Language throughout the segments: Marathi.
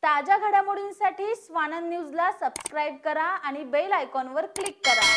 ताज्या घडामोडींसाठी स्वानंद न्यूजला सबस्क्राइब करा आणि बेल आयकॉनवर क्लिक करा।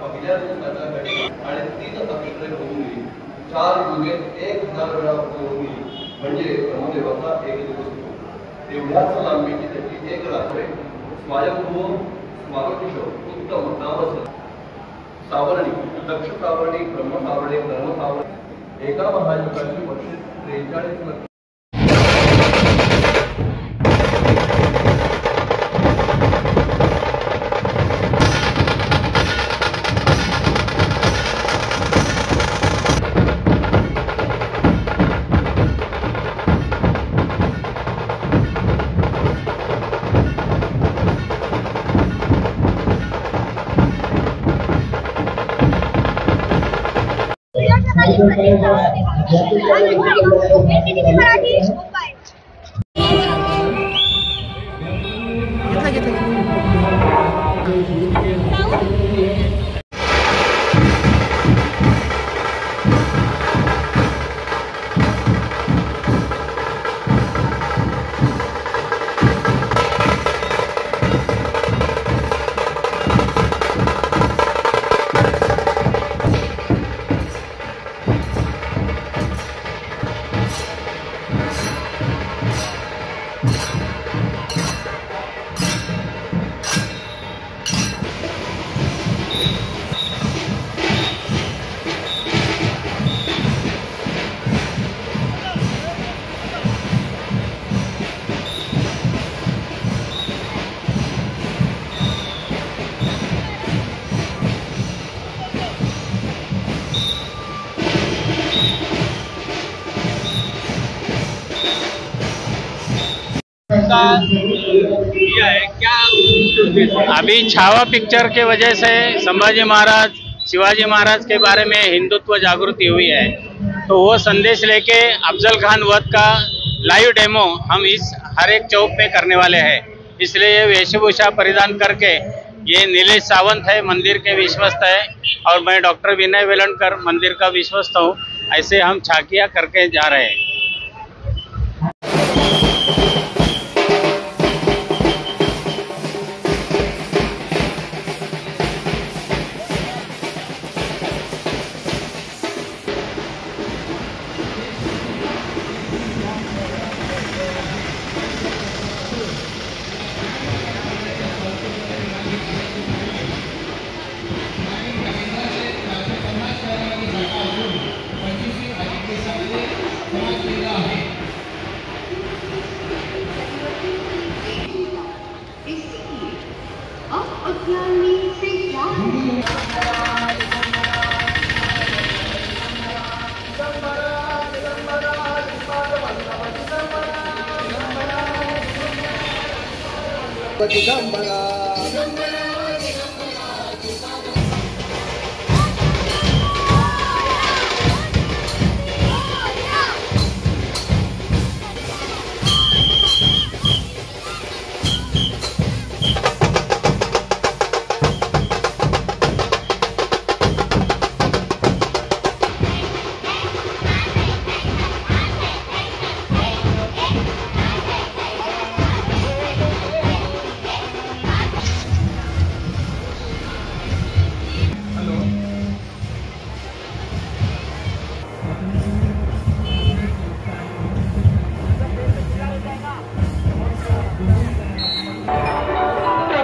पहिल्या दिवसाच्या घडी आणि 3 अक्षरे होऊन गेली, 4 युगे 1000 वेळा होऊन गेली, म्हणजे ब्रह्मदेवाचा एक दिवस होतो। तेवढ्याच लांबीची त्याची एक रात्र स्वयंभू स्वागतिशो उत्तम नामच सावरणी, दक्ष सावरणी, ब्रह्म सावरणी, धर्म सावरणी, एका महायुगाची वर्षे 43 मध्ये किया है क्या? अभी छावा पिक्चर के वजह से संभाजी महाराज, शिवाजी महाराज के बारे में हिंदुत्व जागृति हुई है, तो वो संदेश लेके अफजल खान वध का लाइव डेमो हम इस हर एक चौक पे करने वाले हैं। इसलिए ये वेशभूषा परिधान करके, ये नीलेश सावंत है, मंदिर के विश्वस्त है, और मैं डॉक्टर विनय वेलणकर मंदिर का विश्वस्त हूँ। ऐसे हम झांकियाँ करके जा रहे हैं।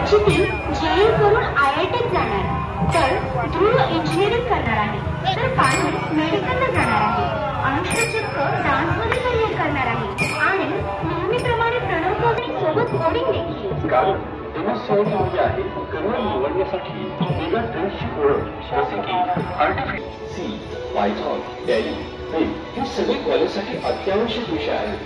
जेई करून IITत जाणार, तर ध्रुव इंजिनिअरिंग करणार आहे, तर पायल मेडिकलला जाणार आहे, अनुष्का चक्क डान्समध्ये करिअर करणार आहे आणि नेहमीप्रमाणे प्रणव काजरी सोबत कोडिंग देखील. कारण एमएससीआयटी म्हणजे आहे करिअर निवडण्यासाठी वेगळ्या ट्रेंड्सची ओळख, जसे की आर्टिफिशियल सी, पायथॉन, टॅली हे सगळे कॉलेजसाठी अत्यावश्यक विषय आहेत.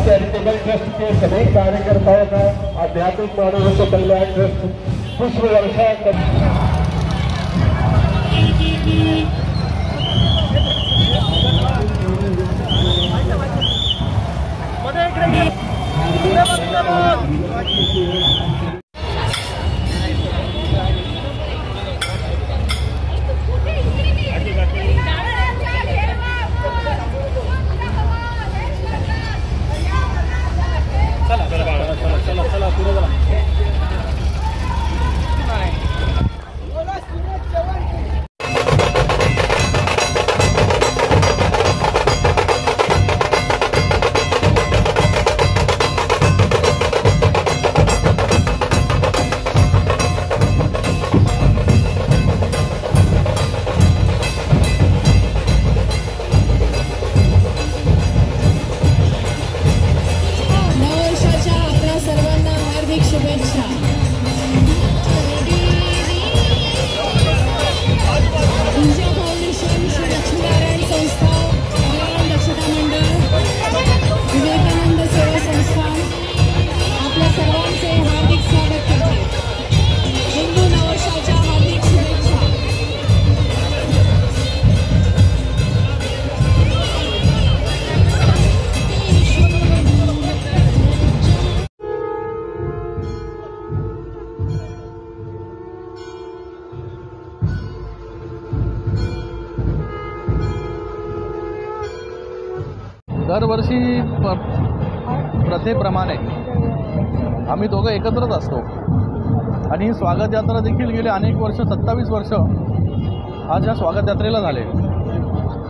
चैरिटेबल ट्रस्ट के सभी कार्यकर्ताओं का आध्यात्मिक मानव कल्याण ट्रस्ट पुष्प वर्षा दरवर्षी प्रथेप्रमाणे आम्ही दोघं एकत्रच असतो आणि ही स्वागत यात्रा देखील गेली अनेक वर्ष 27 वर्ष आज या स्वागत यात्रेला झाले.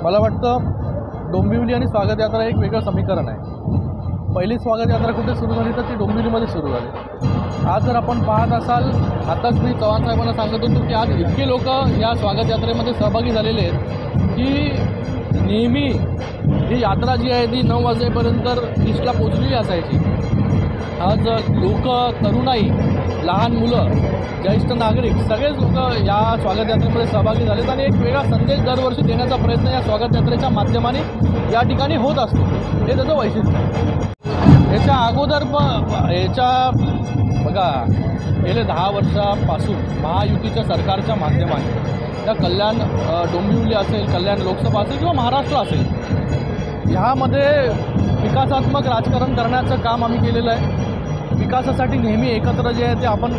मला वाटतं डोंबिवली आणि स्वागत यात्रा एक वेगळं समीकरण आहे. पहिली स्वागत यात्रा कुठे सुरू झाली तर ती डोंबिवलीमध्ये सुरू झाली. आज जर आपण पाहत असाल, आताच मी चव्हाण साहेबांना सांगत होतो की आज इतके लोक या स्वागत यात्रेमध्ये सहभागी झालेले आहेत की नेहमी ही यात्रा जी आहे ती 9 वाजेपर्यंत लिस्टला पोचलेली असायची. आज लोक, तरुणाई, लहान मुलं, ज्येष्ठ नागरिक सगळेच लोक या स्वागत यात्रेमध्ये सहभागी झालेत आणि एक वेगळा संदेश दरवर्षी देण्याचा प्रयत्न या स्वागत यात्रेच्या माध्यमाने या ठिकाणी होत असतो. हे त्याचं वैशिष्ट्य आहे. याच्या अगोदर बघा गेले 10 वर्षापासून महायुतीच्या सरकारच्या माध्यमाने त्या कल्याण डोंबिवली असेल, कल्याण लोकसभा असेल किंवा महाराष्ट्र असेल, ह्यामध्ये विकासात्मक राजकारण करण्याचं काम आम्ही केलेलं आहे. विकासासाठी नेहमी एकत्र जे आहे ते आपण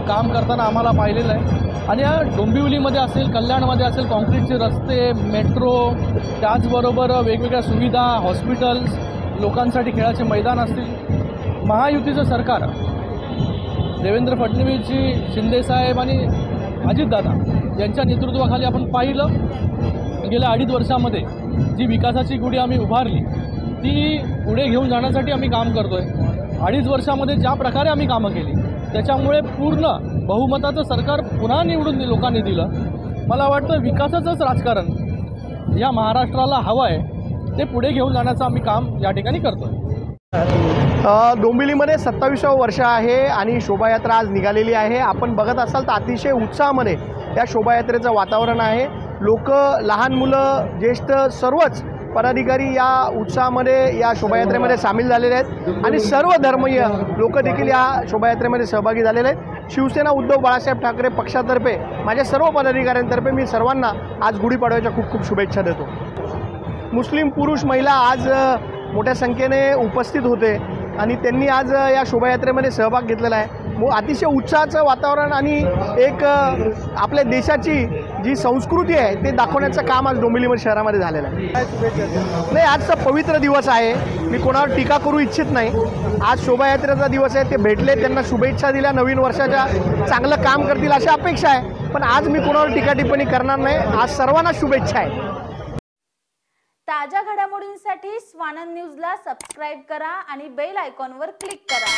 काम करताना आम्हाला पाहिलेलं आहे. आणि या डोंबिवलीमध्ये असेल, कल्याणमध्ये असेल, कॉन्क्रीटचे रस्ते, मेट्रो, त्याचबरोबर वेगवेगळ्या सुविधा, हॉस्पिटल्स, लोकांसाठी खेळाचे मैदान असतील. महायुतीचं सरकार देवेंद्र फडणवीसजी, शिंदेसाहेब आणि अजितदादा यांच्या नेतृत्वाखाली आपण पाहिलं गेल्या 2.5 वर्षामध्ये जी विकासाची गुढी आम्ही उभारली ती पुढे घेऊन जाण्यासाठी आम्ही काम करतो आहे. 2.5 वर्षामध्ये ज्या प्रकारे आम्ही कामं केली त्याच्यामुळे पूर्ण बहुमताचं सरकार पुन्हा निवडून लोकांनी दिलं. मला वाटतं विकासाचंच राजकारण या महाराष्ट्राला हवं आहे, ते पुढे घेऊन जाण्याचं आम्ही काम या ठिकाणी करतो आहे. डोंबिवलीमध्ये 27वं वर्ष आहे आणि शोभायात्रा आज निघालेली आहे. आपण बघत असाल तर अतिशय उत्साहामध्ये या शोभायात्रेचं वातावरण आहे. लोक, लहान मुलं, ज्येष्ठ सर्वच पदाधिकारी या उत्साहामध्ये या शोभायात्रेमध्ये सामील झालेले आहेत आणि सर्व धर्मीय लोक देखील या शोभायात्रेमध्ये सहभागी झालेले आहेत. शिवसेना उद्धव बाळासाहेब ठाकरे पक्षातर्फे माझ्या सर्व पदाधिकाऱ्यांतर्फे मी सर्वांना आज गुढीपाडव्याच्या खूप खूप शुभेच्छा देतो. मुस्लिम पुरुष, महिला आज मोठ्या संख्येने उपस्थित होते आणि त्यांनी आज या शोभायात्रेमध्ये सहभाग घेतलेला आहे. अतिशय उत्साहाचं वातावरण आणि एक आपल्या देशाची जी संस्कृती आहे ते दाखवण्याचं काम आज डोंबिवली शहरामध्ये झालेलं आहे. नाही, आजचा पवित्र दिवस आहे. मी कोणावर टीका करू इच्छित नाही. आज शोभायात्रेचा दिवस आहे. ते भेटले, त्यांना शुभेच्छा दिल्या, नवीन वर्षाच्या चांगलं काम करतील अशी अपेक्षा आहे. पण आज मी कोणावर टीका टिप्पणी करणार नाही. आज सर्वांना शुभेच्छा आहे. ताज्या घडामोडींसाठी स्वानंद न्यूजला सबस्क्राईब करा आणि बेल आयकॉनवर क्लिक करा.